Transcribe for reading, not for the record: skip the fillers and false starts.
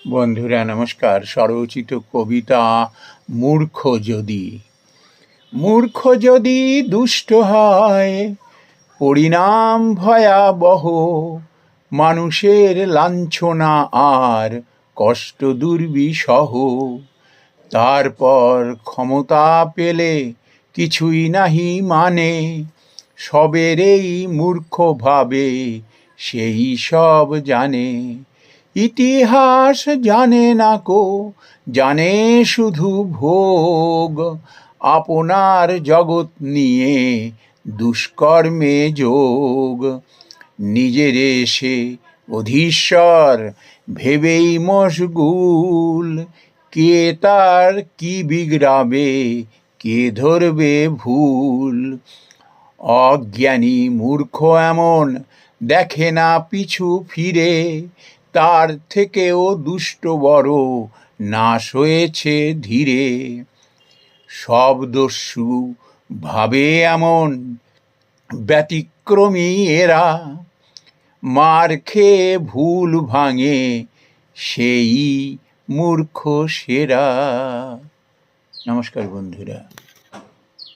বন্ধুরা নমস্কার। স্বরচিত কবিতা মূর্খ যদি। মূর্খ যদি দুষ্ট হয়, পরিণাম ভয়াবহ। মানুষের লাঞ্ছনা আর কষ্ট দুর্বিষহ। তারপর ক্ষমতা পেলে কিছুই নাহি মানে, সবেরেই মূর্খ ভাবে সেই সব জানে। ইতিহাস জানে না কো, জানে শুধু ভোগ। আপনার জগৎ নিয়ে দুষ্কর্মে যোগ। নিজেরে সে অধীশ্বর ভেবেই মশগুল। কে তার কি বিগড়াবে, কে ধরবে ভুল। অজ্ঞানী মূর্খ এমন দেখে না পিছু ফিরে, তার থেকেও দুষ্ট বড় নাশ হয়েছে ধীরে। সব দস্যু ভাবে এমন ব্যতিক্রমী এরা, মার খেয়ে ভুল ভাঙে সেই মূর্খ সেরা। নমস্কার বন্ধুরা।